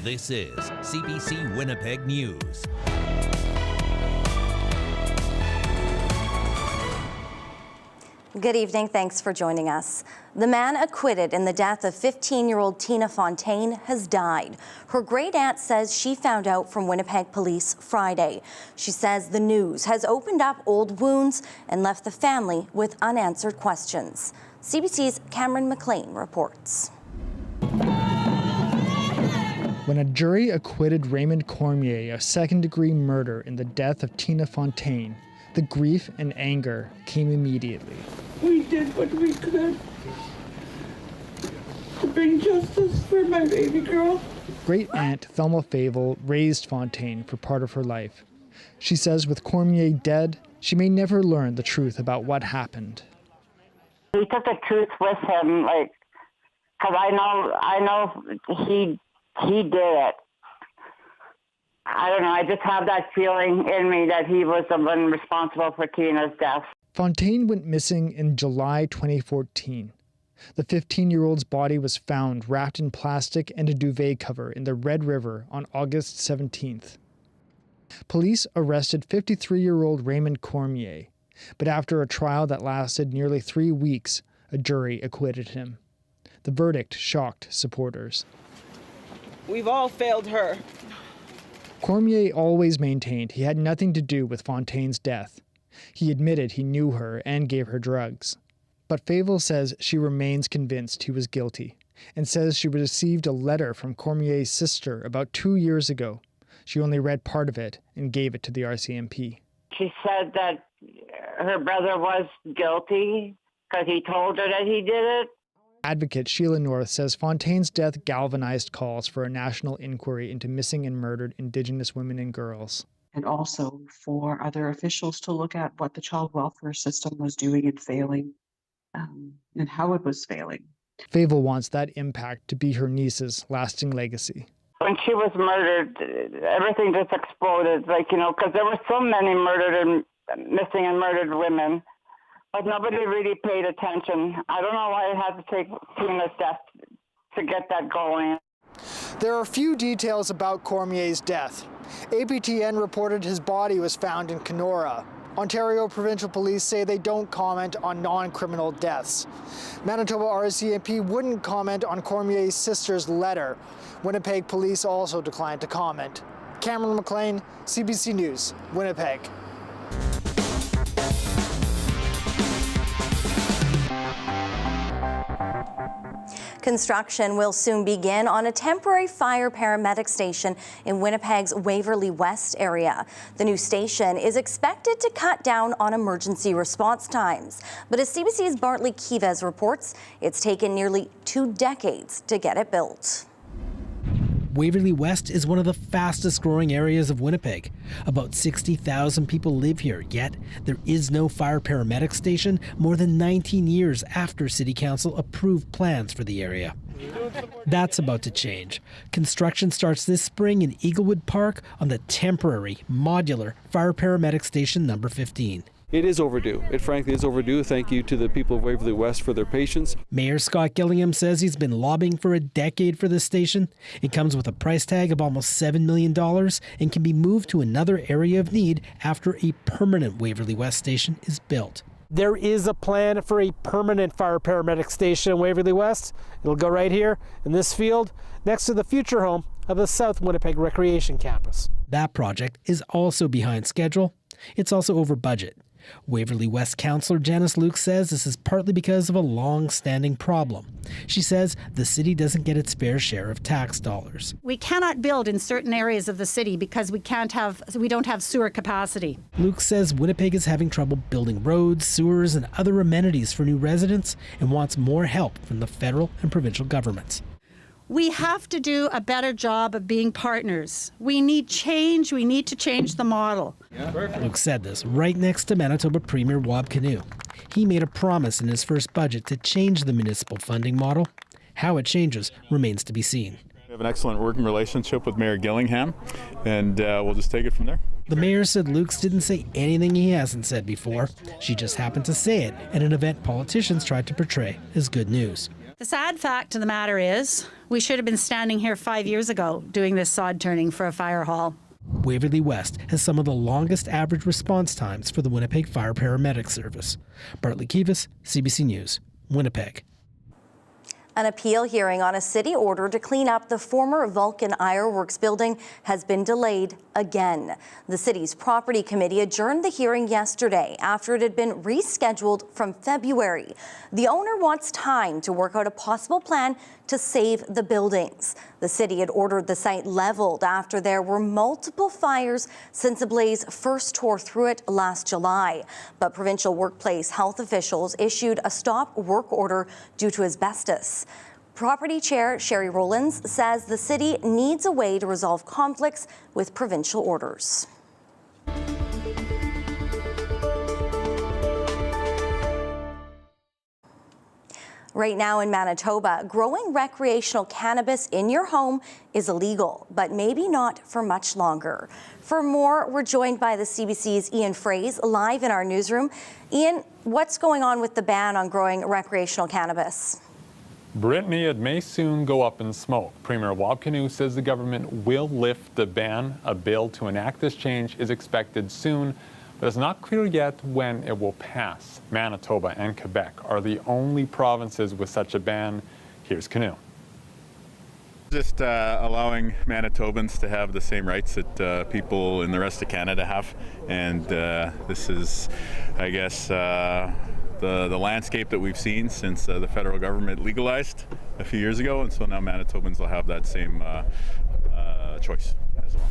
This is CBC Winnipeg News. Good evening. Thanks for joining us. The man acquitted in the death of 15-year-old Tina Fontaine has died. Her great-aunt says she found out from Winnipeg police Friday. She says the news has opened up old wounds and left the family with unanswered questions. CBC's Cameron McLean reports. When a jury acquitted Raymond Cormier of second-degree murder in the death of Tina Fontaine, the grief and anger came immediately. We did what we could to bring justice for my baby girl. Great-aunt Thelma Favel raised Fontaine for part of her life. She says with Cormier dead, she may never learn the truth about what happened. He took the truth with him, because I know he did it. I don't know, I just have that feeling in me that he was the one responsible for Tina's death. Fontaine went missing in July 2014. The 15-year-old's body was found wrapped in plastic and a duvet cover in the Red River on August 17th. Police arrested 53-year-old Raymond Cormier, but after a trial that lasted nearly 3 weeks, a jury acquitted him. The verdict shocked supporters. We've all failed her. Cormier always maintained he had nothing to do with Fontaine's death. He admitted he knew her and gave her drugs. But Favel says she remains convinced he was guilty and says she received a letter from Cormier's sister about 2 years ago. She only read part of it and gave it to the RCMP. She said that her brother was guilty because he told her that he did it. Advocate Sheila North says Fontaine's death galvanized calls for a national inquiry into missing and murdered Indigenous women and girls. And also for other officials to look at what the child welfare system was doing and failing, and how it was failing. Favel wants that impact to be her niece's lasting legacy. When she was murdered, everything just exploded, because there were so many murdered and missing and murdered women. But nobody really paid attention. I don't know why it had to take Tina's death to get that going. There are few details about Cormier's death. APTN reported his body was found in Kenora. Ontario Provincial Police say they don't comment on non-criminal deaths. Manitoba RCMP wouldn't comment on Cormier's sister's letter. Winnipeg Police also declined to comment. Cameron McLean, CBC News, Winnipeg. Construction will soon begin on a temporary fire paramedic station in Winnipeg's Waverley West area. The new station is expected to cut down on emergency response times. But as CBC's Bartley Kivez reports, it's taken nearly 2 decades to get it built. Waverley West is one of the fastest growing areas of Winnipeg. About 60,000 people live here, yet there is no fire paramedic station more than 19 years after City Council approved plans for the area. That's about to change. Construction starts this spring in Eaglewood Park on the temporary, modular fire paramedic station number 15. It is overdue. It frankly is overdue. Thank you to the people of Waverley West for their patience. Mayor Scott Gillingham says he's been lobbying for a decade for this station. It comes with a price tag of almost $7 million and can be moved to another area of need after a permanent Waverley West station is built. There is a plan for a permanent fire paramedic station in Waverley West. It'll go right here in this field next to the future home of the South Winnipeg Recreation Campus. That project is also behind schedule. It's also over budget. Waverley West Councillor Janice Luke says this is partly because of a long-standing problem. She says the city doesn't get its fair share of tax dollars. We cannot build in certain areas of the city because we don't have sewer capacity. Luke says Winnipeg is having trouble building roads, sewers, and other amenities for new residents and wants more help from the federal and provincial governments. We have to do a better job of being partners. We need change. We need to change the model. Luke said this right next to Manitoba Premier Wab Kinew. He made a promise in his first budget to change the municipal funding model. How it changes remains to be seen. We have an excellent working relationship with Mayor Gillingham, and we'll just take it from there. The mayor said Luke's didn't say anything he hasn't said before. She just happened to say it at an event politicians tried to portray as good news. The sad fact of the matter is we should have been standing here 5 years ago doing this sod turning for a fire hall. Waverly West has some of the longest average response times for the Winnipeg Fire Paramedic Service. Bartley Kivas, CBC News, Winnipeg. An appeal hearing on a city order to clean up the former Vulcan Ironworks building has been delayed again. The city's property committee adjourned the hearing yesterday after it had been rescheduled from February. The owner wants time to work out a possible plan to save the buildings. The city had ordered the site leveled after there were multiple fires since a blaze first tore through it last July. But provincial workplace health officials issued a stop work order due to asbestos. Property Chair Sherry Rowlands says the city needs a way to resolve conflicts with provincial orders. Right now in Manitoba, growing recreational cannabis in your home is illegal, but maybe not for much longer. For more, we're joined by the CBC's Ian Fraze live in our newsroom. Ian, what's going on with the ban on growing recreational cannabis? Brittany, it may soon go up in smoke. Premier Wabkanu says the government will lift the ban. A bill to enact this change is expected soon, but it's not clear yet when it will pass. Manitoba and Quebec are the only provinces with such a ban. Here's Canoe. Just allowing Manitobans to have the same rights that people in the rest of Canada have. And this is, I guess, the landscape that we've seen since the federal government legalized a few years ago. And so now Manitobans will have that same choice as well.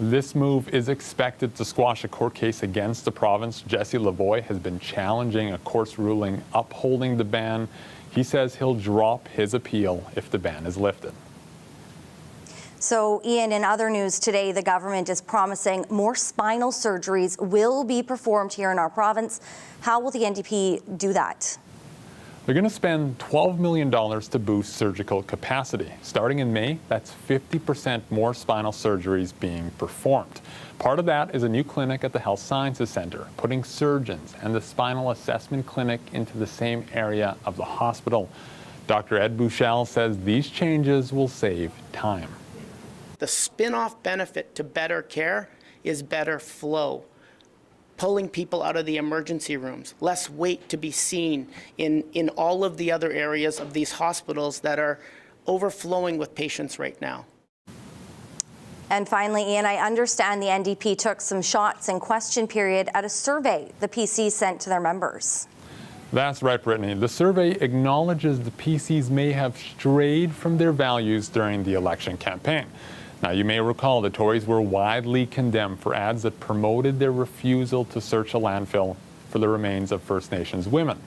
This move is expected to squash a court case against the province. Jesse Lavoie has been challenging a court's ruling upholding the ban. He says he'll drop his appeal if the ban is lifted. So, Ian, in other news today, the government is promising more spinal surgeries will be performed here in our province. How will the NDP do that? They're going to spend $12 million to boost surgical capacity. Starting in May, that's 50% more spinal surgeries being performed. Part of that is a new clinic at the Health Sciences Centre, putting surgeons and the spinal assessment clinic into the same area of the hospital. Dr. Ed Bouchel says these changes will save time. The spin-off benefit to better care is better flow. Pulling people out of the emergency rooms, less wait to be seen in all of the other areas of these hospitals that are overflowing with patients right now. And finally, Ian, I understand the NDP took some shots in question period at a survey the PC sent to their members. That's right, Brittany. The survey acknowledges the PCs may have strayed from their values during the election campaign. Now, you may recall the Tories were widely condemned for ads that promoted their refusal to search a landfill for the remains of First Nations women.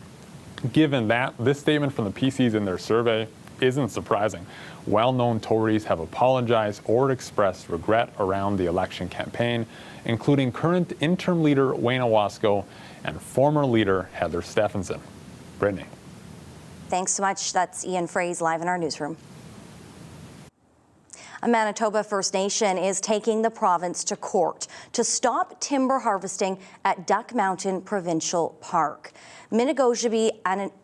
Given that, this statement from the PCs in their survey isn't surprising. Well-known Tories have apologized or expressed regret around the election campaign, including current interim leader Wayne Owasco and former leader Heather Stephenson. Brittany. Thanks so much. That's Ian Fraze live in our newsroom. A Manitoba First Nation is taking the province to court to stop timber harvesting at Duck Mountain Provincial Park. Minnegoshawee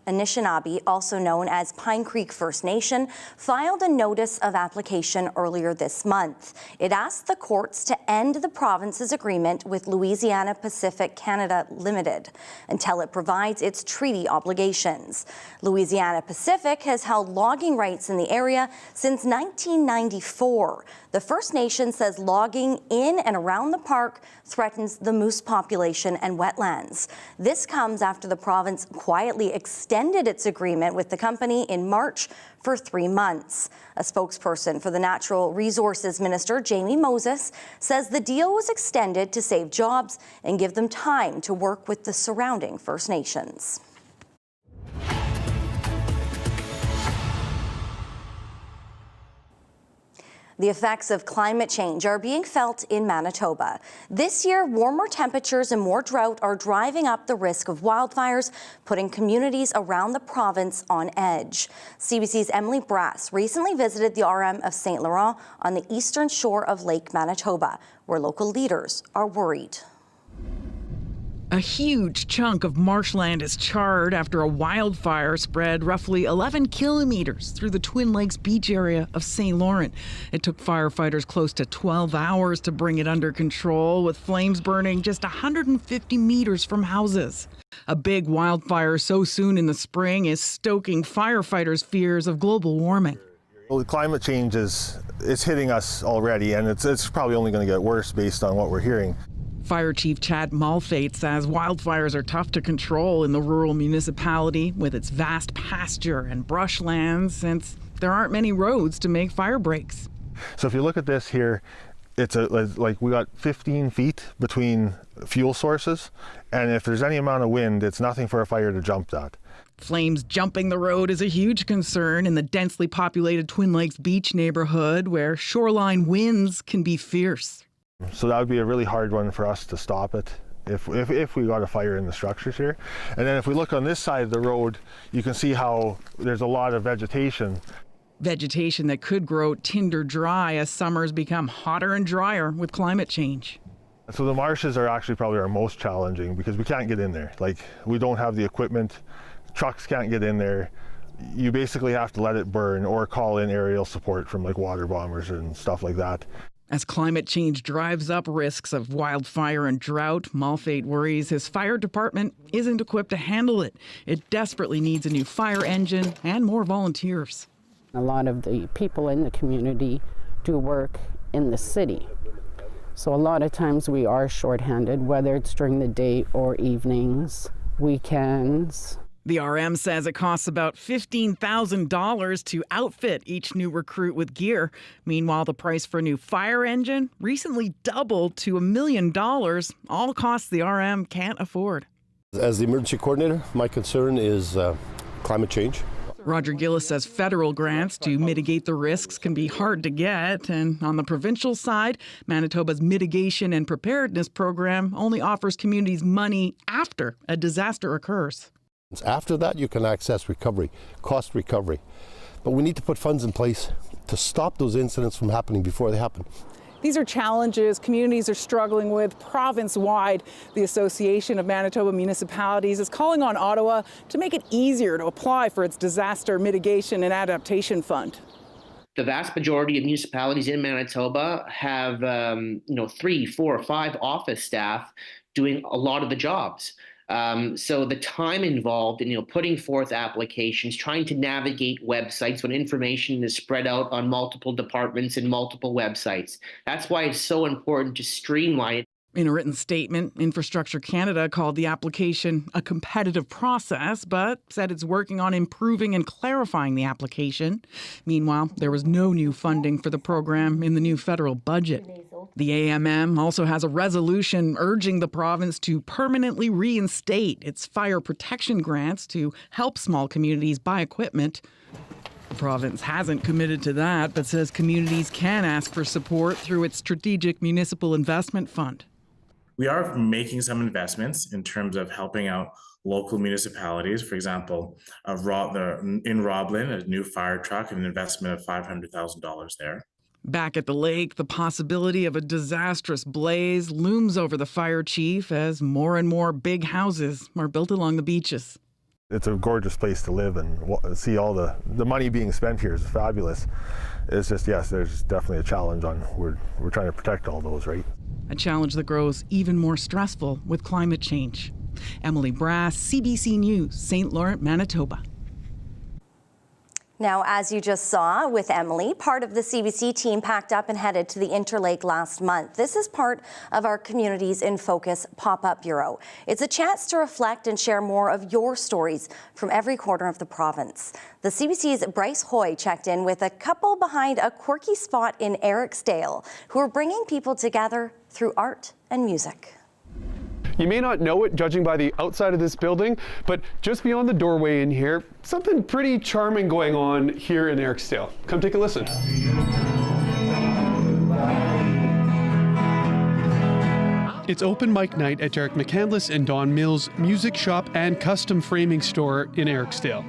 Anishinaabe, also known as Pine Creek First Nation, filed a notice of application earlier this month. It asked the courts to end the province's agreement with Louisiana Pacific Canada Limited until it provides its treaty obligations. Louisiana Pacific has held logging rights in the area since 1994. The First Nation says logging in and around the park threatens the moose population and wetlands. This comes after the province quietly extended its agreement with the company in March for 3 months. A spokesperson for the Natural Resources Minister, Jamie Moses, says the deal was extended to save jobs and give them time to work with the surrounding First Nations. The effects of climate change are being felt in Manitoba. This year, warmer temperatures and more drought are driving up the risk of wildfires, putting communities around the province on edge. CBC's Emily Brass recently visited the RM of St. Laurent on the eastern shore of Lake Manitoba, where local leaders are worried. A huge chunk of marshland is charred after a wildfire spread roughly 11 kilometers through the Twin Lakes beach area of St. Laurent. It took firefighters close to 12 hours to bring it under control, with flames burning just 150 meters from houses. A big wildfire so soon in the spring is stoking firefighters' fears of global warming. Well, the climate change it's hitting us already, and it's probably only going to get worse based on what we're hearing. Fire Chief Chad Malfate says wildfires are tough to control in the rural municipality with its vast pasture and brushlands, since there aren't many roads to make fire breaks. So if you look at this here, it's like we got 15 feet between fuel sources, and if there's any amount of wind, it's nothing for a fire to jump that. Flames jumping the road is a huge concern in the densely populated Twin Lakes beach neighborhood, where shoreline winds can be fierce. So that would be a really hard one for us to stop it if we got a fire in the structures here. And then if we look on this side of the road, you can see how there's a lot of vegetation. Vegetation that could grow tinder dry as summers become hotter and drier with climate change. So the marshes are actually probably our most challenging because we can't get in there. Like, we don't have the equipment, trucks can't get in there. You basically have to let it burn or call in aerial support from like water bombers and stuff like that. As climate change drives up risks of wildfire and drought, Malfate worries his fire department isn't equipped to handle it. It desperately needs a new fire engine and more volunteers. A lot of the people in the community do work in the city. So a lot of times we are shorthanded, whether it's during the day or evenings, weekends. The RM says it costs about $15,000 to outfit each new recruit with gear. Meanwhile, the price for a new fire engine recently doubled to $1 million, all costs the RM can't afford. As the emergency coordinator, my concern is climate change. Roger Gillis says federal grants to mitigate the risks can be hard to get. And on the provincial side, Manitoba's Mitigation and Preparedness Program only offers communities money after a disaster occurs. After that, you can access recovery, cost recovery. But we need to put funds in place to stop those incidents from happening before they happen. These are challenges communities are struggling with province-wide. The Association of Manitoba Municipalities is calling on Ottawa to make it easier to apply for its Disaster Mitigation and Adaptation Fund. The vast majority of municipalities in Manitoba have 3, 4, 5 office staff doing a lot of the jobs. So the time involved in putting forth applications, trying to navigate websites when information is spread out on multiple departments and multiple websites. That's why it's so important to streamline it. In a written statement, Infrastructure Canada called the application a competitive process, but said it's working on improving and clarifying the application. Meanwhile, there was no new funding for the program in the new federal budget. The AMM also has a resolution urging the province to permanently reinstate its fire protection grants to help small communities buy equipment. The province hasn't committed to that, but says communities can ask for support through its Strategic Municipal Investment Fund. We are making some investments in terms of helping out local municipalities. For example, in Roblin, a new fire truck and an investment of $500,000 there. Back at the lake, the possibility of a disastrous blaze looms over the fire chief as more and more big houses are built along the beaches. It's a gorgeous place to live, and see all the money being spent here is fabulous. It's just, yes, there's definitely a challenge on we're trying to protect all those, right? A challenge that grows even more stressful with climate change. Emily Brass, CBC News, St. Laurent, Manitoba. Now, as you just saw with Emily, part of the CBC team packed up and headed to the Interlake last month. This is part of our Communities in Focus pop-up bureau. It's a chance to reflect and share more of your stories from every corner of the province. The CBC's Bryce Hoy checked in with a couple behind a quirky spot in Eriksdale who are bringing people together through art and music. You may not know it judging by the outside of this building, but just beyond the doorway in here, something pretty charming going on here in Eriksdale. Come take a listen. It's open mic night at Derek McCandless and Don Mills' music shop and custom framing store in Eriksdale.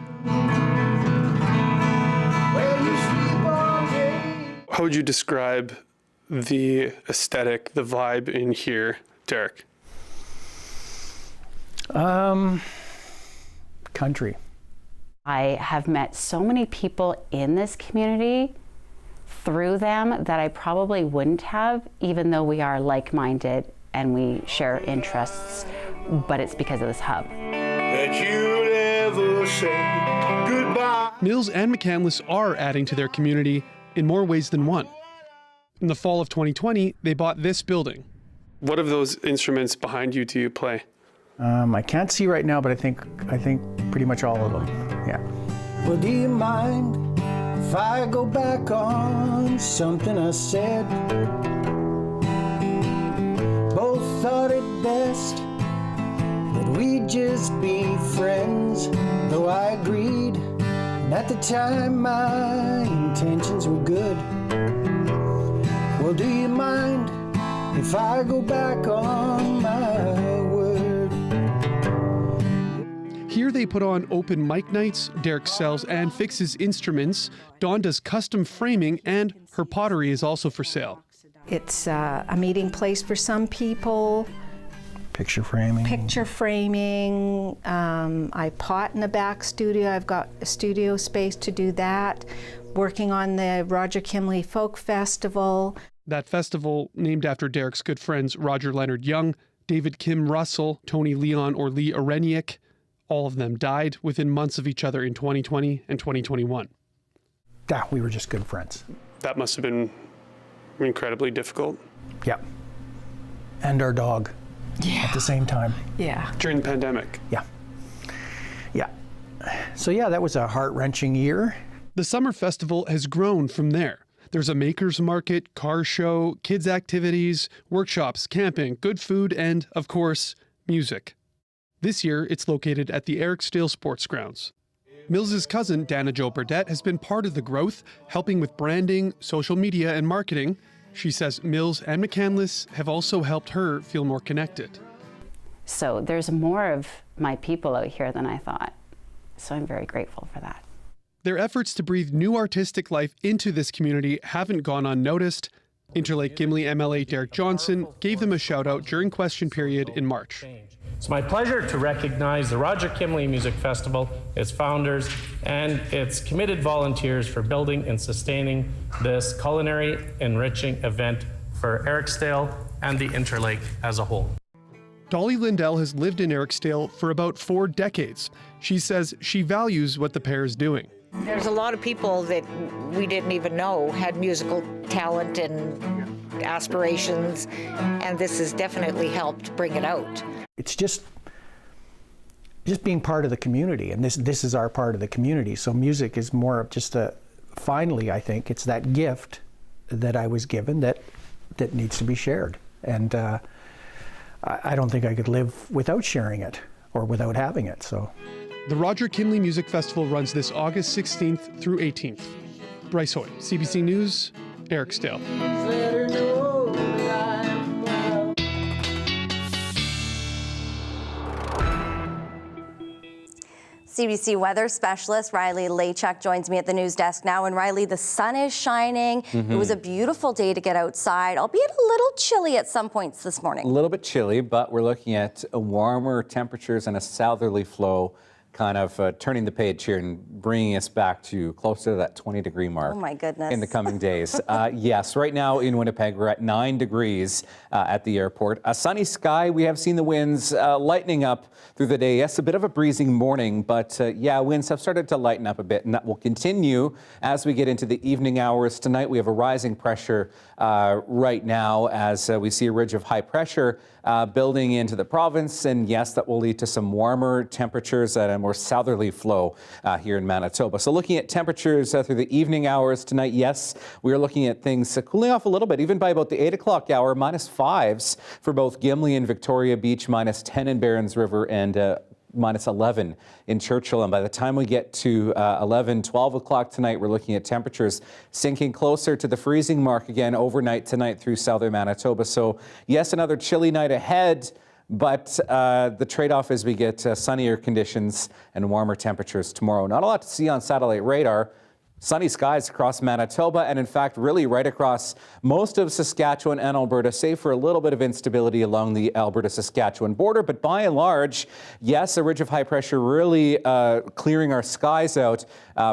How would you describe the aesthetic, the vibe in here, Derek? Country. I have met so many people in this community through them that I probably wouldn't have, even though we are like-minded and we share interests, but it's because of this hub. That you'd ever say goodbye. Mills and McCandless are adding to their community in more ways than one. In the fall of 2020, they bought this building. What of those instruments behind you do you play? I can't see right now, but I think pretty much all of them. Yeah. Well, do you mind if I go back on something I said? Both thought it best that we'd just be friends, though I agreed. And at the time, my intentions were good. Well, do you mind if I go back on my word? Here they put on open mic nights, Derek sells and fixes instruments, Dawn does custom framing, and her pottery is also for sale. It's a meeting place for some people. Picture framing. Picture framing. I pot in the back studio. I've got a studio space to do that. Working on the Roger Kimley Folk Festival. That festival, named after Derek's good friends Roger Leonard Young, David Kim Russell, Tony Leon or Lee Areniak, all of them died within months of each other in 2020 and 2021. Yeah, we were just good friends. That must have been incredibly difficult. Yeah. And our dog at the same time. Yeah. During the pandemic. Yeah. Yeah. So yeah, that was a heart-wrenching year. The summer festival has grown from there. There's a makers market, car show, kids activities, workshops, camping, good food, and, of course, music. This year, it's located at the Eriksdale Sports Grounds. Mills's cousin, Dana Jo Burdett, has been part of the growth, helping with branding, social media, and marketing. She says Mills and McCandless have also helped her feel more connected. So there's more of my people out here than I thought. So I'm very grateful for that. Their efforts to breathe new artistic life into this community haven't gone unnoticed. Interlake Gimli MLA Derek Johnson gave them a shout out during question period in March. It's my pleasure to recognize the Roger Kimley Music Festival, its founders, and its committed volunteers for building and sustaining this culinary enriching event for Eriksdale and the Interlake as a whole. Dolly Lindell has lived in Eriksdale for about 4 decades. She says she values what the pair is doing. There's a lot of people that we didn't even know had musical talent and aspirations, and this has definitely helped bring it out. It's just being part of the community, and this is our part of the community. So music is more of just finally, I think, it's that gift that I was given that needs to be shared. And I don't think I could live without sharing it or without having it, so. The Roger Kimley Music Festival runs this August 16th through 18th. Bryce Hoy, CBC News, Eriksdale. CBC weather specialist Riley Laychuk joins me at the news desk now. And Riley, the sun is shining. It was a beautiful day to get outside, albeit a little chilly at some points this morning. A little bit chilly, but we're looking at warmer temperatures and a southerly flow kind of turning the page here and bringing us back to closer to that 20-degree mark. Oh my goodness. In the coming days. Yes, right now in Winnipeg, we're at 9 degrees at the airport. A sunny sky. We have seen the winds lightening up through the day. Yes, a bit of a breezing morning, but yeah, winds have started to lighten up a bit, and that will continue as we get into the evening hours. Tonight, we have a rising pressure right now as we see a ridge of high pressure building into the province, and yes, that will lead to some warmer temperatures and a more southerly flow here in Manitoba. So looking at temperatures through the evening hours tonight, yes, we are looking at things cooling off a little bit, even by about the 8 o'clock hour, -5s for both Gimli and Victoria Beach, -10 in Barons River, and -11 in Churchill. And by the time we get to 11, 12 o'clock tonight, we're looking at temperatures sinking closer to the freezing mark again overnight tonight through southern Manitoba. So yes, another chilly night ahead, but the trade-off is we get sunnier conditions and warmer temperatures tomorrow. Not a lot to see on satellite radar. Sunny skies across Manitoba and, in fact, really right across most of Saskatchewan and Alberta, save for a little bit of instability along the Alberta-Saskatchewan border. But by and large, yes, a ridge of high pressure really clearing our skies out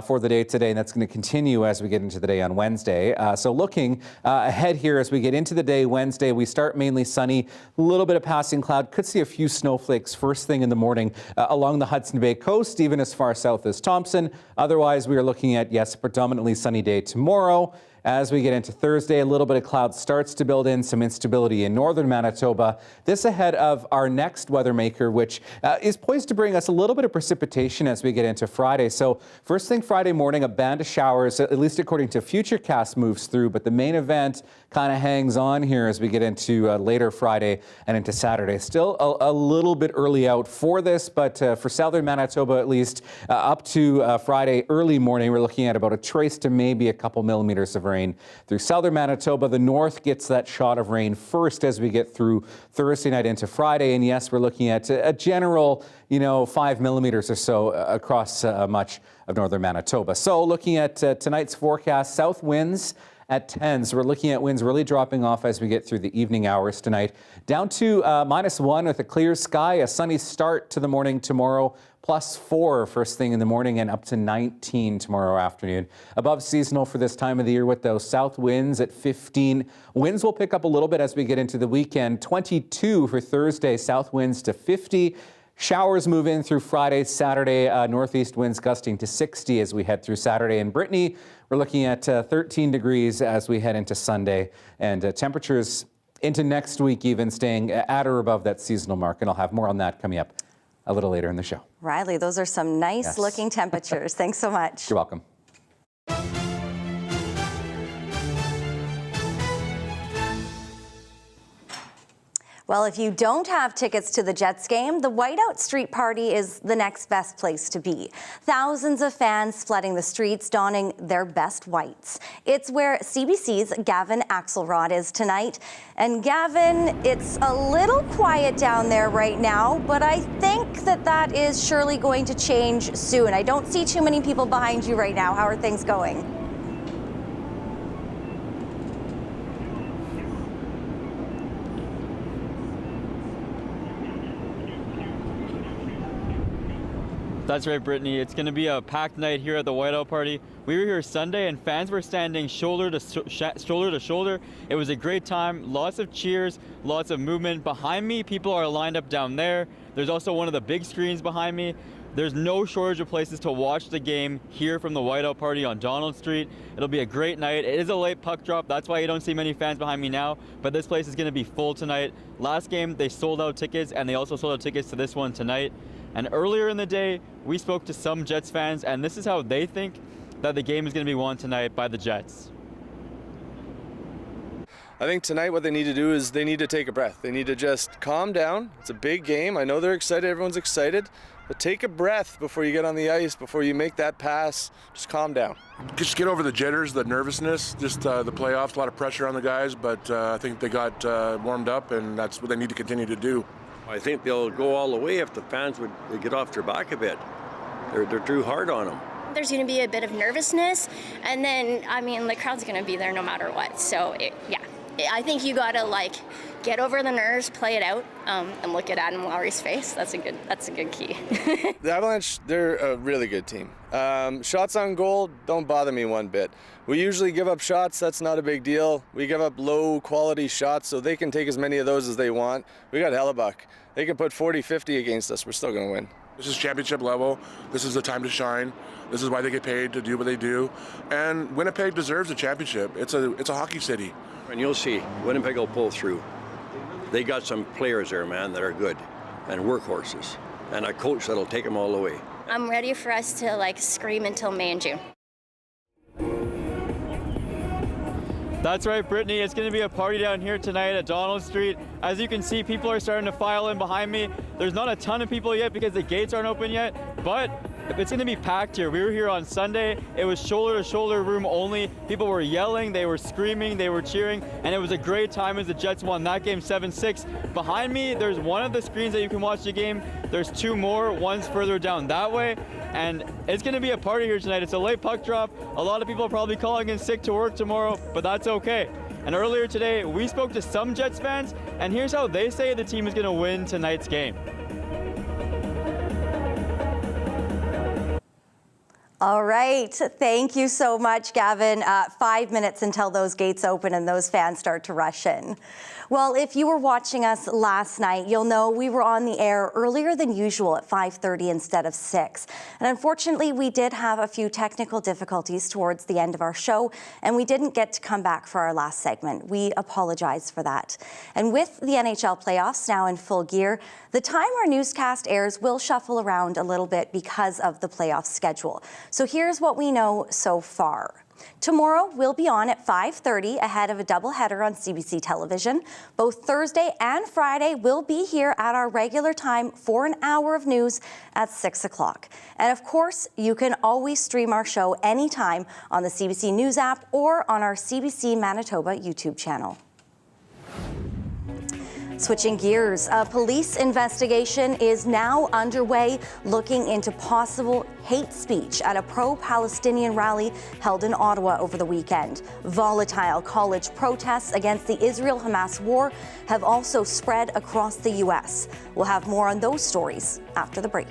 for the day today, and that's going to continue as we get into the day on Wednesday. So looking ahead here as we get into the day Wednesday, we start mainly sunny, a little bit of passing cloud, could see a few snowflakes first thing in the morning along the Hudson Bay coast, even as far south as Thompson. Otherwise, we are looking at, yes, predominantly sunny day tomorrow. As we get into Thursday, a little bit of cloud starts to build in, some instability in northern Manitoba. This ahead of our next weather maker, which is poised to bring us a little bit of precipitation as we get into Friday. So first thing Friday morning, a band of showers, at least according to Futurecast, moves through. But the main event kind of hangs on here as we get into later Friday and into Saturday. Still a little bit early out for this, but for southern Manitoba at least, up to Friday early morning, we're looking at about a trace to maybe a couple millimeters of rain through southern Manitoba. The north gets that shot of rain first as we get through Thursday night into Friday. And yes, we're looking at a general, 5 millimeters or so across much of northern Manitoba. So looking at tonight's forecast, south winds at 10. So we're looking at winds really dropping off as we get through the evening hours tonight. Down to -1 with a clear sky, a sunny start to the morning tomorrow. +4 first thing in the morning and up to 19 tomorrow afternoon. Above seasonal for this time of the year with those south winds at 15. Winds will pick up a little bit as we get into the weekend. 22 for Thursday, south winds to 50. Showers move in through Friday, Saturday, northeast winds gusting to 60 as we head through Saturday. In Brittany, we're looking at 13 degrees as we head into Sunday. And temperatures into next week even staying at or above that seasonal mark. And I'll have more on that coming up a little later in the show. Riley, those are some nice looking temperatures. Thanks so much. You're welcome. Well, if you don't have tickets to the Jets game, the Whiteout Street Party is the next best place to be. Thousands of fans flooding the streets, donning their best whites. It's where CBC's Gavin Axelrod is tonight. And Gavin, it's a little quiet down there right now, but I think that is surely going to change soon. I don't see too many people behind you right now. How are things going? That's right, Brittany. It's going to be a packed night here at the Whiteout Party. We were here Sunday and fans were standing shoulder to shoulder. It was a great time. Lots of cheers, lots of movement. Behind me, people are lined up down there. There's also one of the big screens behind me. There's no shortage of places to watch the game here from the Whiteout Party on Donald Street. It'll be a great night. It is a late puck drop. That's why you don't see many fans behind me now. But this place is going to be full tonight. Last game, they sold out tickets, and they also sold out tickets to this one tonight. And earlier in the day, we spoke to some Jets fans, and this is how they think that the game is going to be won tonight by the Jets. I think tonight what they need to do is they need to take a breath. They need to just calm down. It's a big game. I know they're excited. Everyone's excited. But take a breath before you get on the ice, before you make that pass. Just calm down. Just get over the jitters, the nervousness, just the playoffs, a lot of pressure on the guys, but I think they got warmed up, and that's what they need to continue to do. I think they'll go all the way if the fans would get off their back a bit. They're too hard on them. There's going to be a bit of nervousness, and then, the crowd's going to be there no matter what. So, I think you got to, get over the nerves, play it out, and look at Adam Lowry's face. That's a good key. The Avalanche, they're a really good team. Shots on goal don't bother me one bit. We usually give up shots. That's not a big deal. We give up low-quality shots, so they can take as many of those as they want. We got Hellebuck. They can put 40, 50 against us. We're still going to win. This is championship level. This is the time to shine. This is why they get paid to do what they do. And Winnipeg deserves a championship. It's a hockey city. And you'll see, Winnipeg will pull through. They got some players there, man, that are good, and workhorses, and a coach that'll take them all the way. I'm ready for us to scream until May and June. That's right, Brittany. It's going to be a party down here tonight at Donald Street. As you can see, people are starting to file in behind me. There's not a ton of people yet because the gates aren't open yet, but it's going to be packed here. We were here on Sunday. It was shoulder-to-shoulder room only. People were yelling, they were screaming, they were cheering, and it was a great time as the Jets won that game 7-6. Behind me, there's one of the screens that you can watch the game. There's two more. One's further down that way, and it's going to be a party here tonight. It's a late puck drop. A lot of people are probably calling in sick to work tomorrow, but that's okay. And earlier today, we spoke to some Jets fans, and here's how they say the team is going to win tonight's game. All right. Thank you so much, Gavin. 5 minutes until those gates open and those fans start to rush in. Well, if you were watching us last night, you'll know we were on the air earlier than usual at 5:30 instead of 6. And unfortunately, we did have a few technical difficulties towards the end of our show, and we didn't get to come back for our last segment. We apologize for that. And with the NHL playoffs now in full gear, the time our newscast airs will shuffle around a little bit because of the playoff schedule. So here's what we know so far. Tomorrow, we'll be on at 5:30 ahead of a doubleheader on CBC television. Both Thursday and Friday, we'll be here at our regular time for an hour of news at 6 o'clock. And of course, you can always stream our show anytime on the CBC News app or on our CBC Manitoba YouTube channel. Switching gears, a police investigation is now underway looking into possible hate speech at a pro-Palestinian rally held in Ottawa over the weekend. Volatile college protests against the Israel-Hamas war have also spread across the U.S. We'll have more on those stories after the break.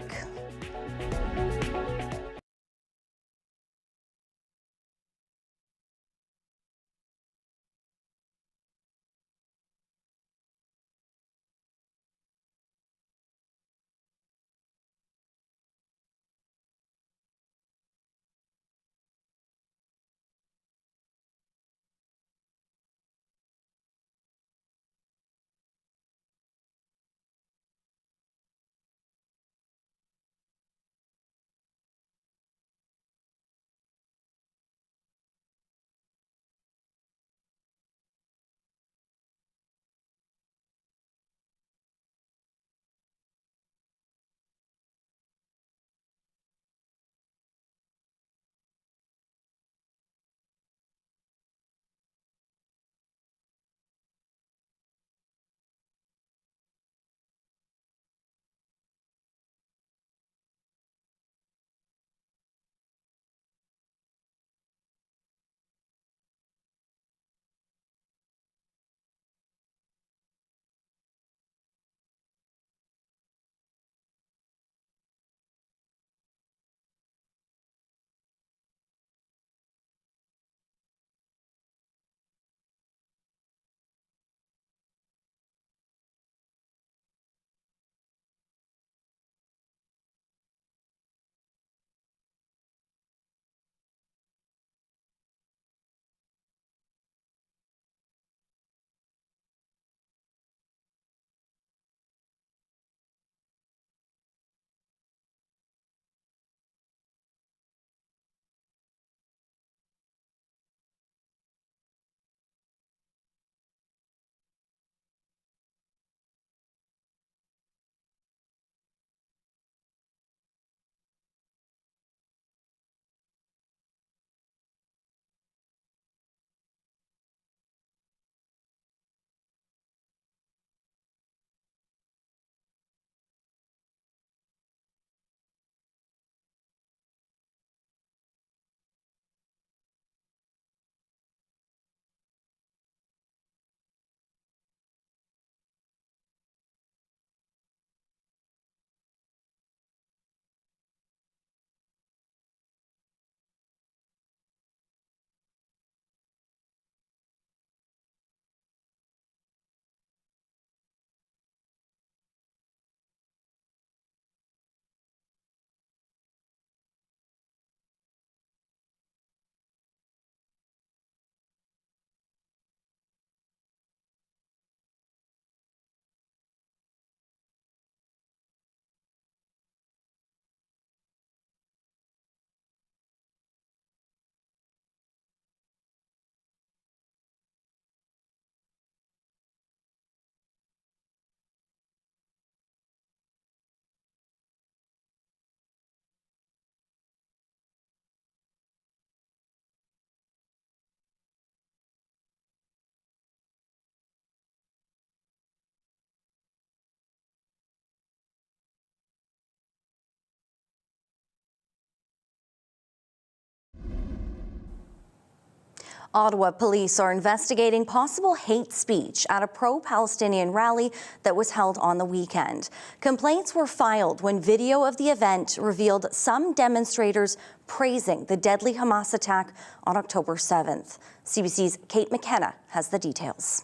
Ottawa police are investigating possible hate speech at a pro-Palestinian rally that was held on the weekend. Complaints were filed when video of the event revealed some demonstrators praising the deadly Hamas attack on October 7th. CBC's Kate McKenna has the details.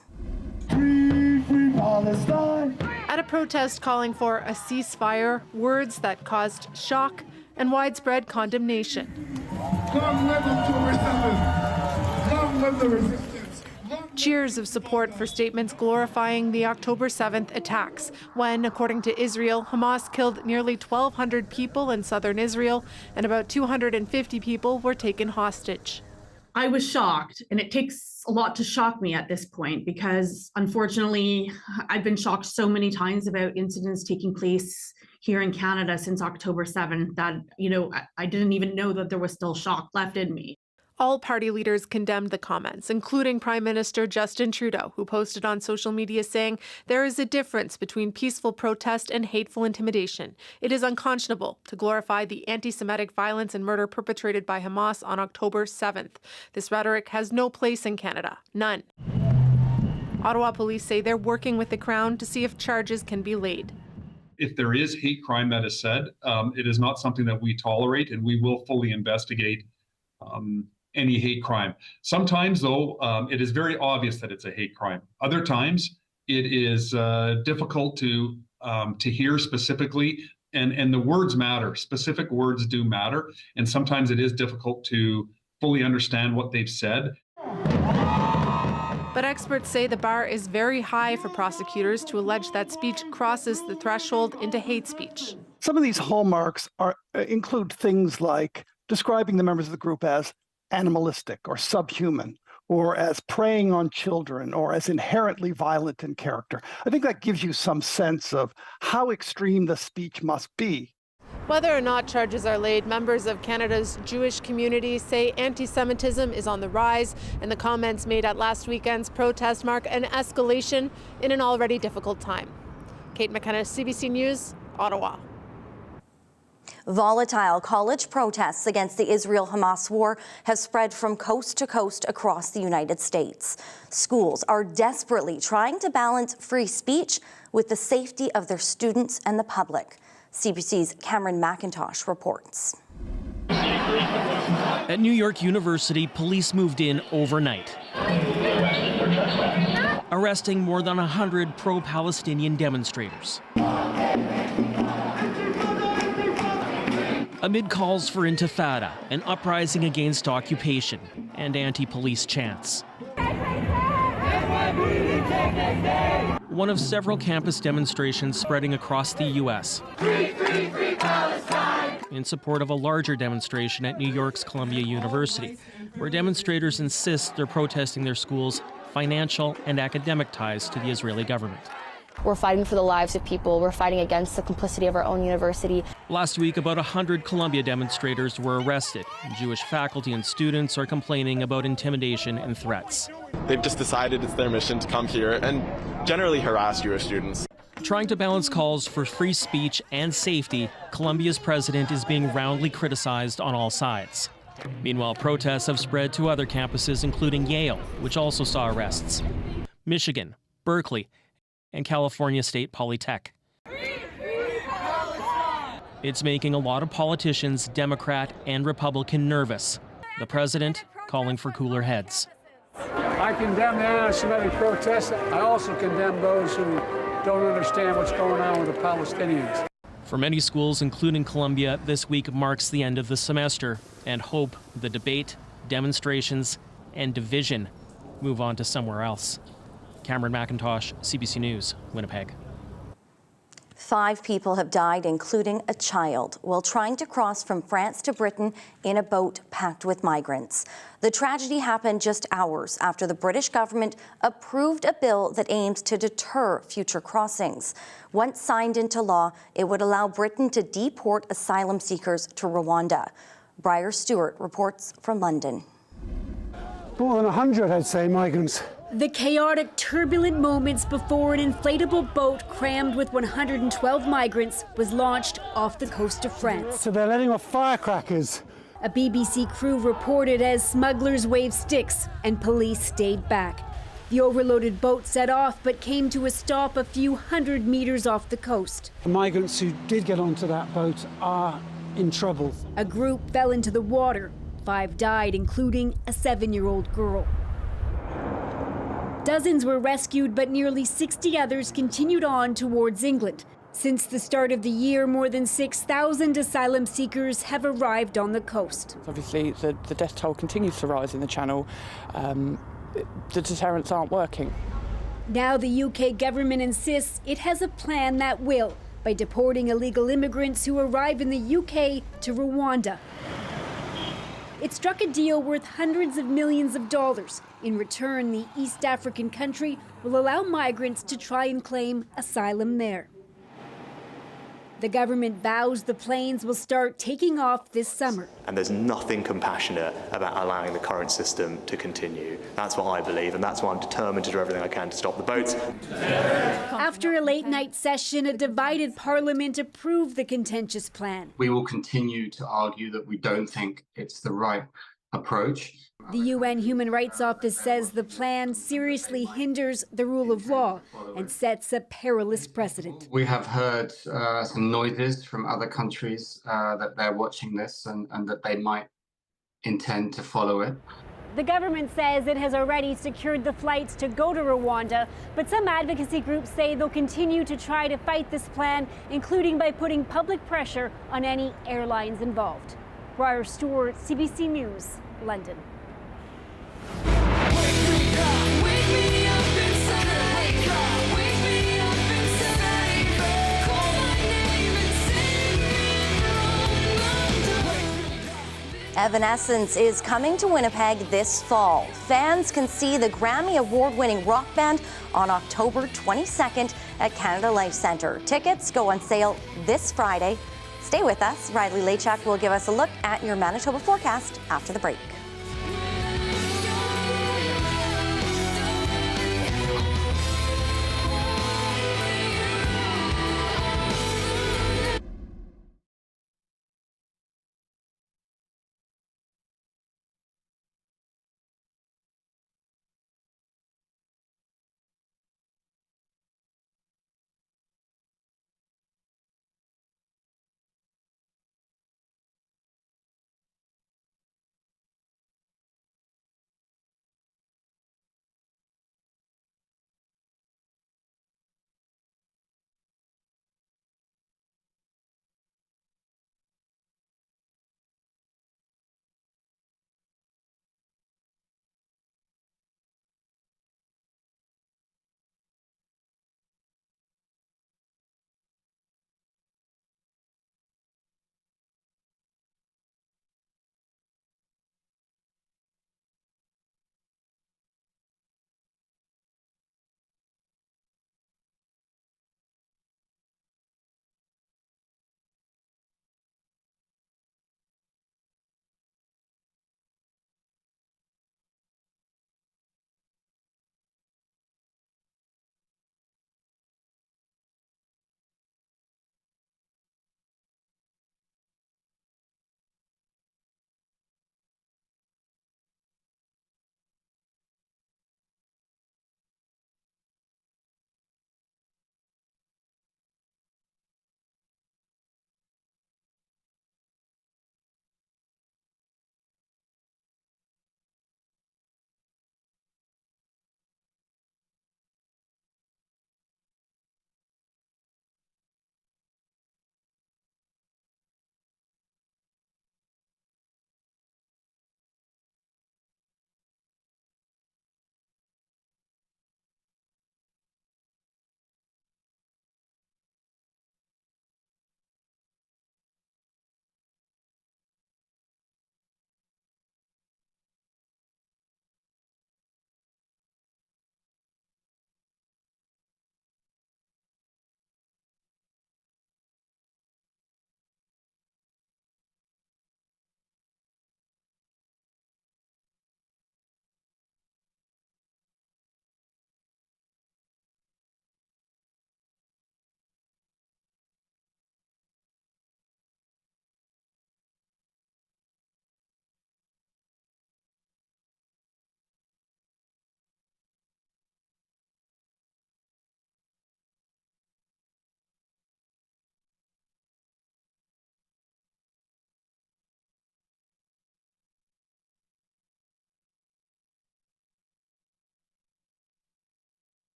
At a protest calling for a ceasefire, words that caused shock and widespread condemnation. Long live October 7th. Long live the resistance. Cheers of support for statements glorifying the October 7th attacks, when, according to Israel, Hamas killed nearly 1,200 people in southern Israel and about 250 people were taken hostage. I was shocked, and it takes a lot to shock me at this point because, unfortunately, I've been shocked so many times about incidents taking place here in Canada since October 7th that, I didn't even know that there was still shock left in me. All party leaders condemned the comments, including Prime Minister Justin Trudeau, who posted on social media saying there is a difference between peaceful protest and hateful intimidation. It is unconscionable to glorify the anti-Semitic violence and murder perpetrated by Hamas on October 7th. This rhetoric has no place in Canada, none. Ottawa police say they're working with the Crown to see if charges can be laid. If there is hate crime that is said, it is not something that we tolerate, and we will fully investigate any hate crime. Sometimes, though, it is very obvious that it's a hate crime. Other times, it is difficult to hear specifically, and the words matter. Specific words do matter, and sometimes it is difficult to fully understand what they've said. But experts say the bar is very high for prosecutors to allege that speech crosses the threshold into hate speech. Some of these hallmarks include things like describing the members of the group as animalistic or subhuman, or as preying on children, or as inherently violent in character. I think that gives you some sense of how extreme the speech must be. Whether or not charges are laid, members of Canada's Jewish community say anti-Semitism is on the rise, and the comments made at last weekend's protest mark an escalation in an already difficult time. Kate McKenna, CBC News, Ottawa. Volatile college protests against the Israel-Hamas war have spread from coast to coast across the United States. Schools are desperately trying to balance free speech with the safety of their students and the public. CBC's Cameron McIntosh reports. At New York University, police moved in overnight, arresting more than 100 pro-Palestinian demonstrators. Amid calls for intifada, an uprising against occupation, and anti-police chants. One of several campus demonstrations spreading across the U.S. Free, free, free Palestine! In support of a larger demonstration at New York's Columbia University, where demonstrators insist they're protesting their school's financial and academic ties to the Israeli government. We're fighting for the lives of people. We're fighting against the complicity of our own university. Last week, about 100 Columbia demonstrators were arrested. Jewish faculty and students are complaining about intimidation and threats. They've just decided it's their mission to come here and generally harass Jewish students. Trying to balance calls for free speech and safety, Columbia's president is being roundly criticized on all sides. Meanwhile, protests have spread to other campuses, including Yale, which also saw arrests, Michigan, Berkeley, and California State Polytech. It's making a lot of politicians, Democrat and Republican, nervous. The president calling for cooler heads. I condemn the anti-Semitic protests. I also condemn those who don't understand what's going on with the Palestinians. For many schools, including Columbia, this week marks the end of the semester, and hope the debate, demonstrations, and division move on to somewhere else. Cameron McIntosh, CBC News, Winnipeg. 5 people have died, including a child, while trying to cross from France to Britain in a boat packed with migrants. The tragedy happened just hours after the British government approved a bill that aims to deter future crossings. Once signed into law, it would allow Britain to deport asylum seekers to Rwanda. Briar Stewart reports from London. More than 100, I'd say, migrants. The chaotic, turbulent moments before an inflatable boat crammed with 112 migrants was launched off the coast of France. So they're letting off firecrackers A BBC crew reported as smugglers waved sticks and police stayed back. The overloaded boat set off but came to a stop a few hundred meters off the coast. The migrants who did get onto that boat are in trouble. A group fell into the water. 5 died, including a 7-year-old girl. Dozens were rescued, but nearly 60 others continued on towards England. Since the start of the year, more than 6,000 asylum seekers have arrived on the coast. Obviously, the death toll continues to rise in the Channel. The deterrents aren't working. Now the UK government insists it has a plan that will, by deporting illegal immigrants who arrive in the UK to Rwanda. It struck a deal worth hundreds of millions of dollars. In return, the East African country will allow migrants to try and claim asylum there. The government vows the planes will start taking off this summer. And there's nothing compassionate about allowing the current system to continue. That's what I believe, and that's why I'm determined to do everything I can to stop the boats. After a late-night session, a divided parliament approved the contentious plan. We will continue to argue that we don't think it's the right approach. The UN Human Rights Office says the plan seriously hinders the rule of law and sets a perilous precedent. We have heard some noises from other countries that they're watching this and that they might intend to follow it. The government says it has already secured the flights to go to Rwanda, but some advocacy groups say they'll continue to try to fight this plan, including by putting public pressure on any airlines involved. Briar Stewart, CBC News, London. Evanescence is coming to Winnipeg this fall. Fans can see the Grammy Award-winning rock band on October 22nd at Canada Life Centre. Tickets go on sale this Friday. Stay with us. Riley Lachak will give us a look at your Manitoba forecast after the break.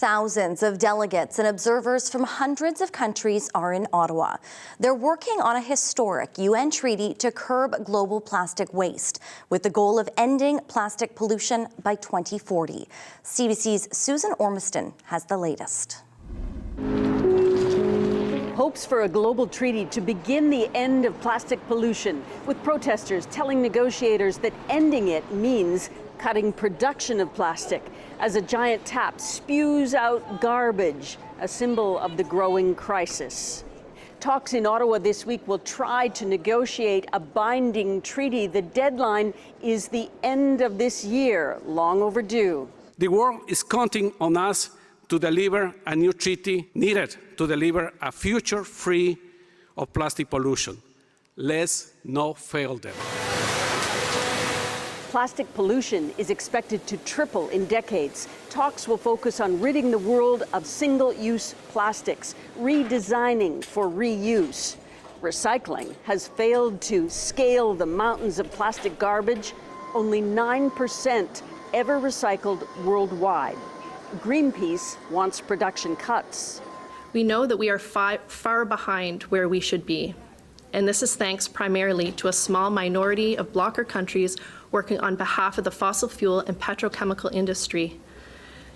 Thousands of delegates and observers from hundreds of countries are in Ottawa. They're working on a historic UN treaty to curb global plastic waste, with the goal of ending plastic pollution by 2040. CBC's Susan Ormiston has the latest. Hopes for a global treaty to begin the end of plastic pollution, with protesters telling negotiators that ending it means cutting production of plastic, as a giant tap spews out garbage, a symbol of the growing crisis. Talks in Ottawa this week will try to negotiate a binding treaty. The deadline is the end of this year, long overdue. The world is counting on us to deliver a new treaty needed to deliver a future free of plastic pollution. Let's not fail them. Plastic pollution is expected to triple in decades. Talks will focus on ridding the world of single-use plastics, redesigning for reuse. Recycling has failed to scale the mountains of plastic garbage. Only 9% ever recycled worldwide. Greenpeace wants production cuts. We know that we are far behind where we should be. And this is thanks primarily to a small minority of blocker countries working on behalf of the fossil fuel and petrochemical industry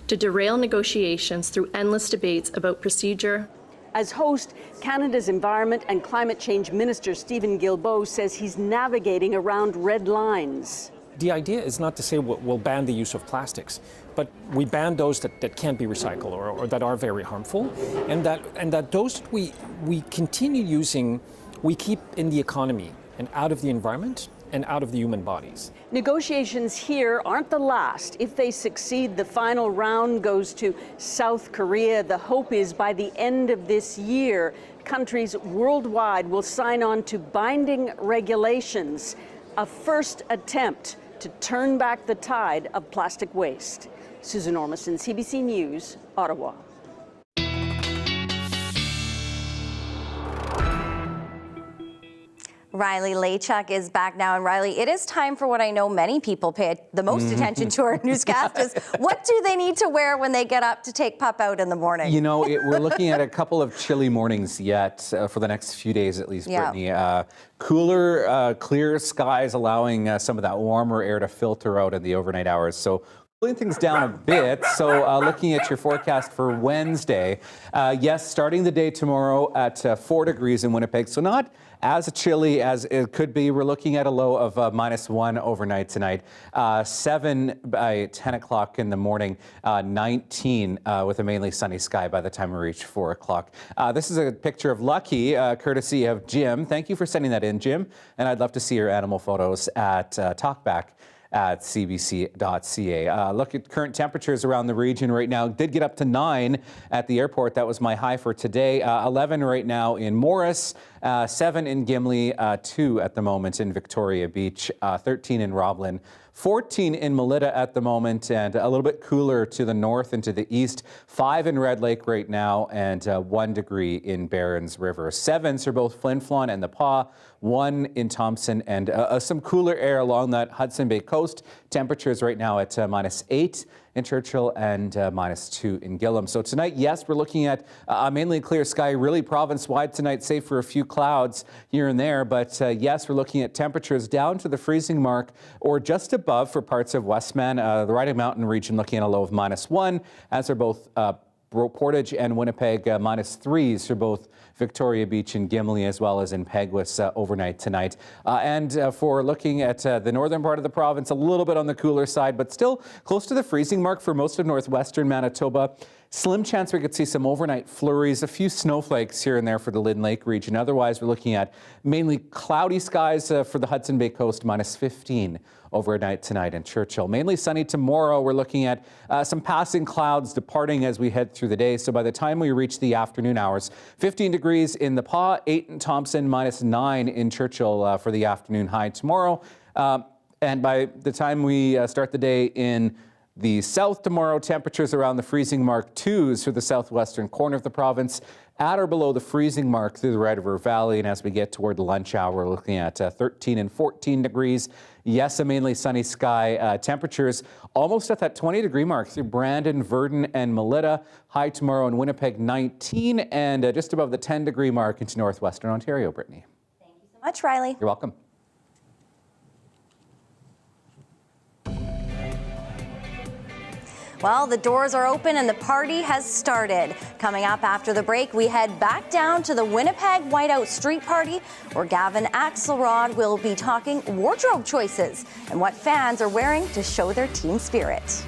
to derail negotiations through endless debates about procedure. As host, Canada's Environment and Climate Change Minister Stephen Guilbeault says he's navigating around red lines. The idea is not to say we'll ban the use of plastics, but we ban those that can't be recycled or that are very harmful, and that those that we continue using, we keep in the economy and out of the environment and out of the human bodies. Negotiations here aren't the last. If they succeed, the final round goes to South Korea. The hope is by the end of this year, countries worldwide will sign on to binding regulations, a first attempt to turn back the tide of plastic waste. Susan Ormiston, CBC News, Ottawa. Riley Lachuk is back now. And Riley, it is time for what I know many people pay the most attention to our newscast is what do they need to wear when they get up to take pup out in the morning? You know, we're looking at a couple of chilly mornings yet for the next few days at least, Brittany. Cooler, clear skies allowing some of that warmer air to filter out in the overnight hours. So cooling things down a bit. So looking at your forecast for Wednesday, yes, starting the day tomorrow at 4 degrees in Winnipeg. So not as chilly as it could be. We're looking at a low of -1 overnight tonight. 7 by 10 o'clock in the morning, 19 with a mainly sunny sky by the time we reach 4 o'clock. This is a picture of Lucky, courtesy of Jim. Thank you for sending that in, Jim. And I'd love to see your animal photos at talkback@cbc.ca. Look at current temperatures around the region right now. Did get up to 9 at the airport. That was my high for today. 11 right now in Morris, 7 in Gimli, 2 at the moment in Victoria Beach, 13 in Roblin, 14 in Melita at the moment, and a little bit cooler to the north and to the east. 5 in Red Lake right now, and 1 degree in Barons River. 7s for both Flin Flon and the Pas, 1 in Thompson, and some cooler air along that Hudson Bay coast. Temperatures right now at -8 in Churchill and -2 in Gillam. So tonight, yes, we're looking at a mainly clear sky, really province-wide tonight, save for a few clouds here and there. But yes, we're looking at temperatures down to the freezing mark or just above for parts of Westman. The Riding Mountain region looking at a low of -1, as are both Portage and Winnipeg, -3s for both Victoria Beach and Gimli, as well as in Peguis overnight tonight. And for looking at the northern part of the province, a little bit on the cooler side, but still close to the freezing mark for most of northwestern Manitoba. Slim chance we could see some overnight flurries, a few snowflakes here and there for the Lynn Lake region. Otherwise, we're looking at mainly cloudy skies for the Hudson Bay coast, -15 overnight tonight in Churchill. Mainly sunny tomorrow. We're looking at some passing clouds departing as we head through the day. So by the time we reach the afternoon hours, 15 degrees in the Pas, 8 in Thompson, -9 in Churchill for the afternoon high tomorrow. And by the time we start the day in the south tomorrow. Temperatures around the freezing mark, 2s through the southwestern corner of the province, at or below the freezing mark through the Red River Valley. And as we get toward the lunch hour, we're looking at 13 and 14 degrees. Yes, a mainly sunny sky. Temperatures almost at that 20-degree mark through Brandon, Verdon, and Melita. High tomorrow in Winnipeg, 19, and just above the 10-degree mark into northwestern Ontario. Brittany. Thank you so much, Riley. You're welcome. Well, the doors are open and the party has started. Coming up after the break, we head back down to the Winnipeg Whiteout Street Party, where Gavin Axelrod will be talking wardrobe choices and what fans are wearing to show their team spirit.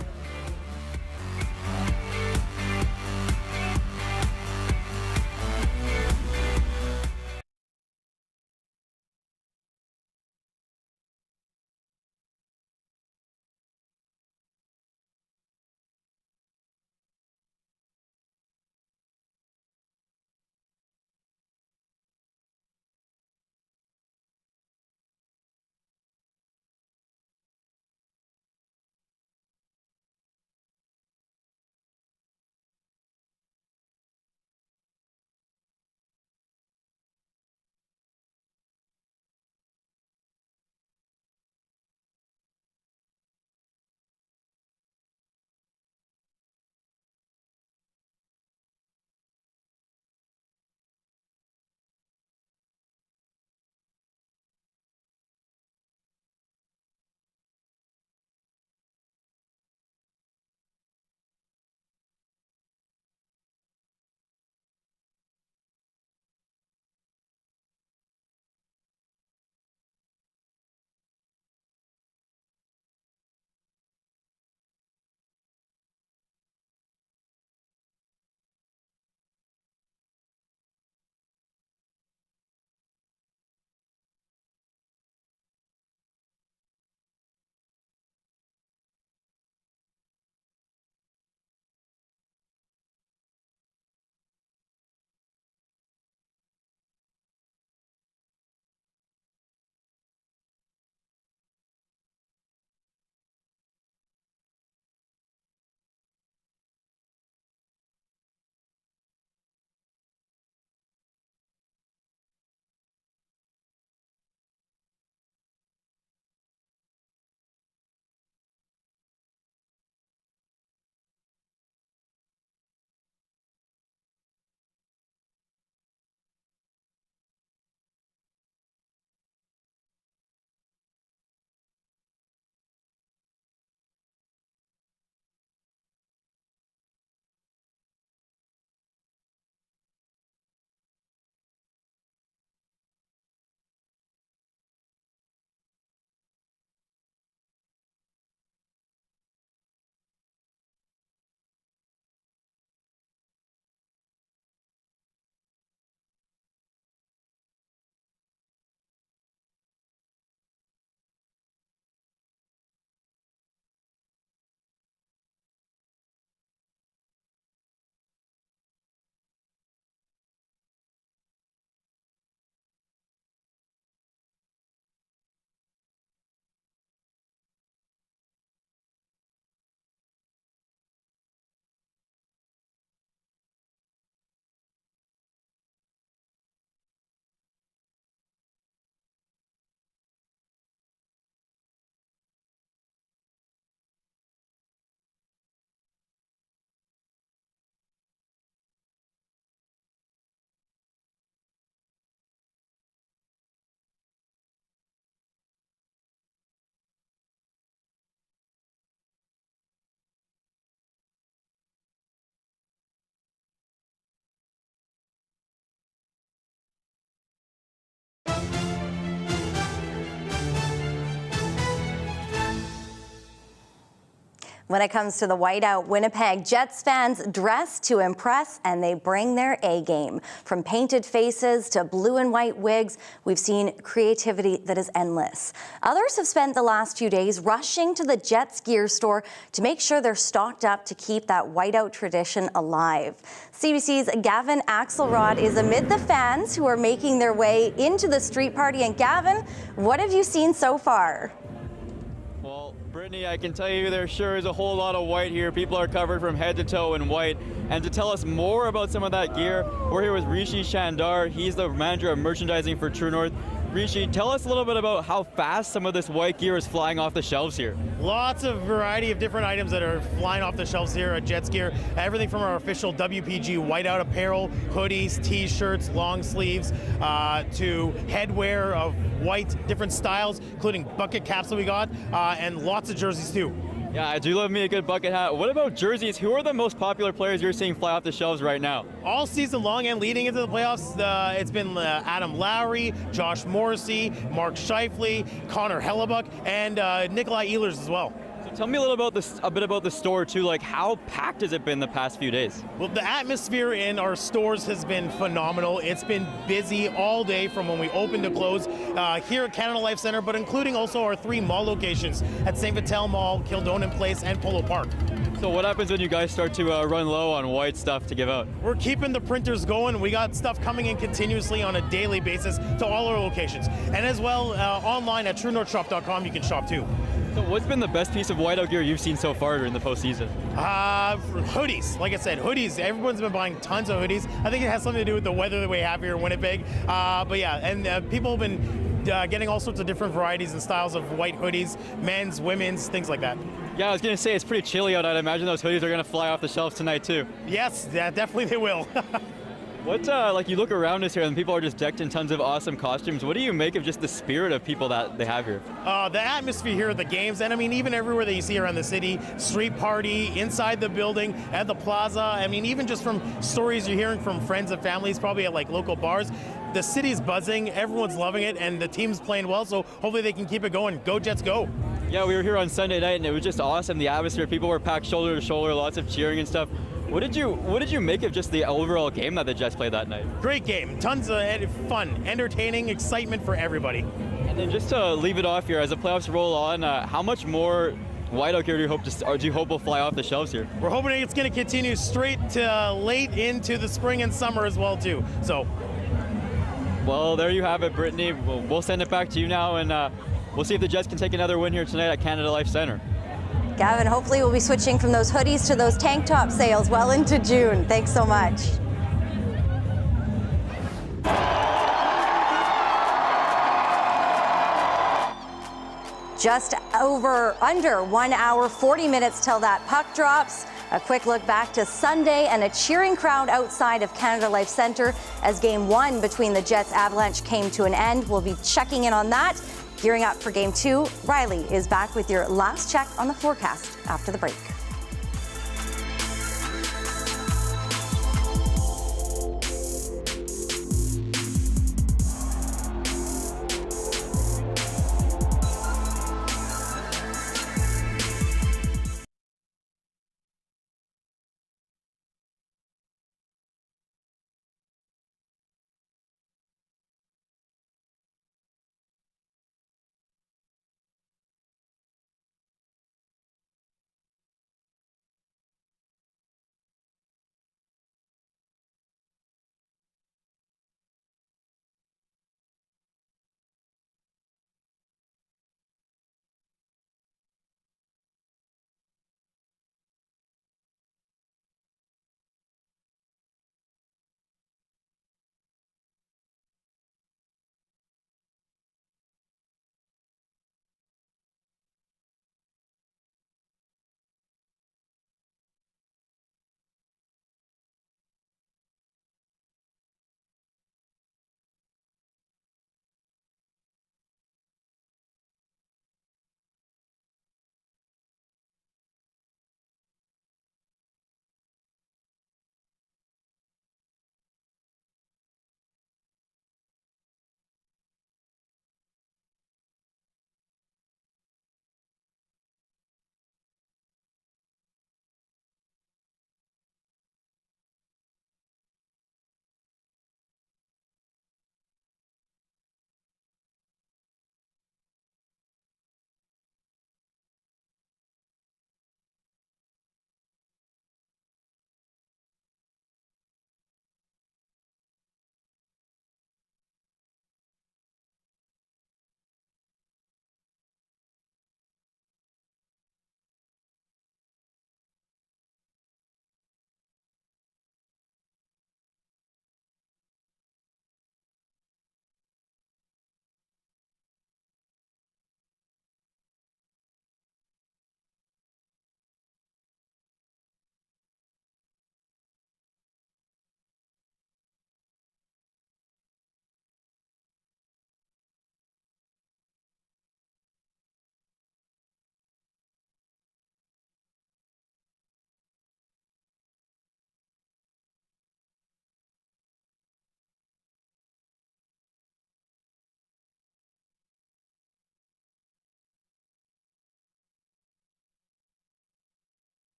When it comes to the whiteout, Winnipeg Jets fans dress to impress and they bring their A game. From painted faces to blue and white wigs, we've seen creativity that is endless. Others have spent the last few days rushing to the Jets gear store to make sure they're stocked up to keep that whiteout tradition alive. CBC's Gavin Axelrod is amid the fans who are making their way into the street party. And Gavin, what have you seen so far? Well, Brittany, I can tell you there sure is a whole lot of white here. People are covered from head to toe in white. And to tell us more about some of that gear, we're here with Rishi Chandar. He's the manager of merchandising for True North. Rishi, tell us a little bit about how fast some of this white gear is flying off the shelves here. Lots of variety of different items that are flying off the shelves here at Jets Gear. Everything from our official WPG whiteout apparel, hoodies, t-shirts, long sleeves, to headwear of white, different styles, including bucket caps that we got, and lots of jerseys too. Yeah, I do love me a good bucket hat. What about jerseys? Who are the most popular players you're seeing fly off the shelves right now? All season long and leading into the playoffs, it's been Adam Lowry, Josh Morrissey, Mark Scheifele, Connor Hellebuck, and Nikolai Ehlers as well. So tell me a bit about the store too. Like, how packed has it been the past few days? Well, the atmosphere in our stores has been phenomenal. It's been busy all day from when we open to close here at Canada Life Centre, but including also our 3 mall locations at St. Vital Mall, Kildonan Place, and Polo Park. So what happens when you guys start to run low on white stuff to give out? We're keeping the printers going. We got stuff coming in continuously on a daily basis to all our locations. And as well, online at TrueNorthShop.com, you can shop too. So what's been the best piece of whiteout gear you've seen so far during the postseason? Hoodies. Like I said, hoodies. Everyone's been buying tons of hoodies. I think it has something to do with the weather that we have here in Winnipeg. But yeah, and people have been getting all sorts of different varieties and styles of white hoodies, men's, women's, things like that. Yeah, I was going to say, it's pretty chilly out. I'd imagine those hoodies are going to fly off the shelves tonight too. Yes, yeah, definitely they will. What, like you look around us here and people are just decked in tons of awesome costumes. What do you make of just the spirit of people that they have here? The atmosphere here at the games, and I mean even everywhere that you see around the city, street party, inside the building, at the plaza, I mean even just from stories you're hearing from friends and families, probably at like local bars, the city's buzzing, everyone's loving it, and the team's playing well, so hopefully they can keep it going. Go Jets, go! Yeah, we were here on Sunday night and it was just awesome. The atmosphere, people were packed shoulder to shoulder, lots of cheering and stuff. What did you make of just the overall game that the Jets played that night? Great game, tons of fun, entertaining, excitement for everybody. And then just to leave it off here, as the playoffs roll on, how much more whiteout gear do you hope will fly off the shelves here? We're hoping it's going to continue straight to late into the spring and summer as well too. So, well, there you have it, Brittany. We'll send it back to you now, and we'll see if the Jets can take another win here tonight at Canada Life Centre. Gavin, hopefully we'll be switching from those hoodies to those tank top sales well into June. Thanks so much. Just under 1 hour, 40 minutes till that puck drops. A quick look back to Sunday and a cheering crowd outside of Canada Life Centre as Game 1 between the Jets Avalanche came to an end. We'll be checking in on that. Gearing up for Game 2, Riley is back with your last check on the forecast after the break.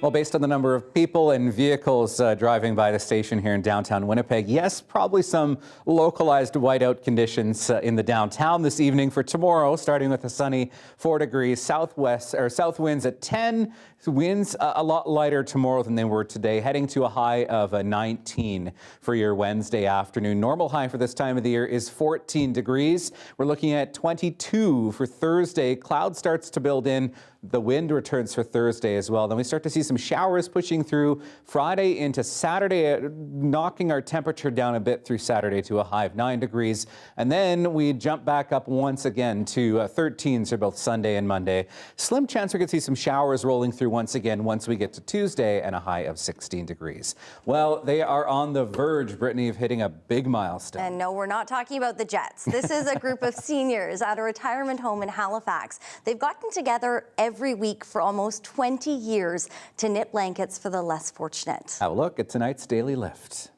Well, based on the number of people and vehicles driving by the station here in downtown Winnipeg, yes, probably some localized whiteout conditions in the downtown this evening. For tomorrow, starting with a sunny 4 degrees, south winds at 10. Winds a lot lighter tomorrow than they were today, heading to a high of 19 for your Wednesday afternoon. Normal high for this time of the year is 14 degrees. We're looking at 22 for Thursday. Cloud starts to build in. The wind returns for Thursday as well. Then we start to see some showers pushing through Friday into Saturday, knocking our temperature down a bit through Saturday to a high of 9 degrees. And then we jump back up once again to 13s for both Sunday and Monday. Slim chance we could see some showers rolling through once again once we get to Tuesday and a high of 16 degrees. Well, they are on the verge, Brittany, of hitting a big milestone. And no, we're not talking about the Jets. This is a group of seniors at a retirement home in Halifax. They've gotten together every week for almost 20 years to knit blankets for the less fortunate. Have a look at tonight's Daily Lift.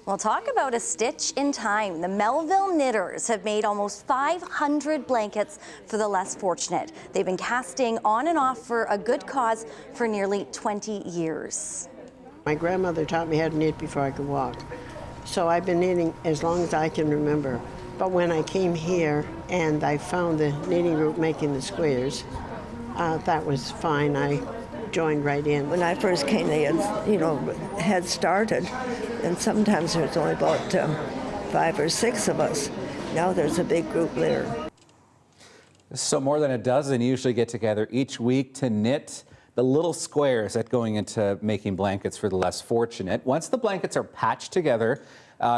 We'll talk about a stitch in time. The Melville Knitters have made almost 500 blankets for the less fortunate. They've been casting on and off for a good cause for nearly 20 years. My grandmother taught me how to knit before I could walk. So I've been knitting as long as I can remember. But when I came here and I found the knitting group making the squares, that was fine. I joined right in. When I first came, they had started, and sometimes there's only about 5 or 6 of us. Now there's a big group there. So more than a dozen usually get together each week to knit the little squares that going into making blankets for the less fortunate. Once the blankets are patched together,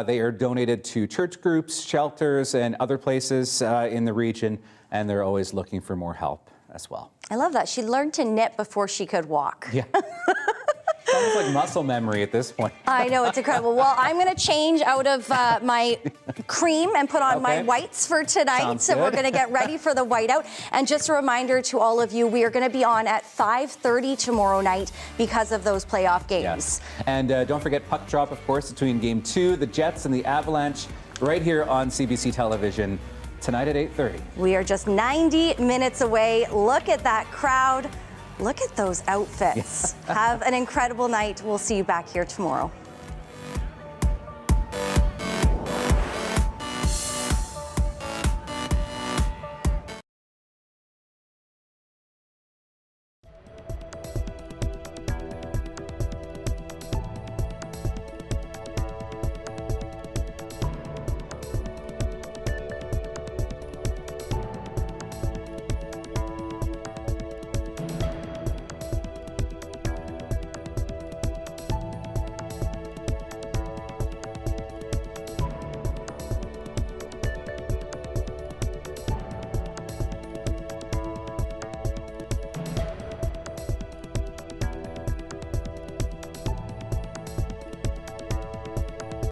they are donated to church groups, shelters, and other places in the region, and they're always looking for more help as well. I love that. She learned to knit before she could walk. Yeah. Sounds like muscle memory at this point. I know, it's incredible. Well, I'm going to change out of my cream and put on my whites for tonight. Sounds so good. We're going to get ready for the whiteout. And just a reminder to all of you, we are going to be on at 5:30 tomorrow night because of those playoff games. Yes. And don't forget puck drop, of course, between Game 2, the Jets and the Avalanche, right here on CBC Television tonight at 8:30. We are just 90 minutes away. Look at that crowd. Look at those outfits. Have an incredible night. We'll see you back here tomorrow.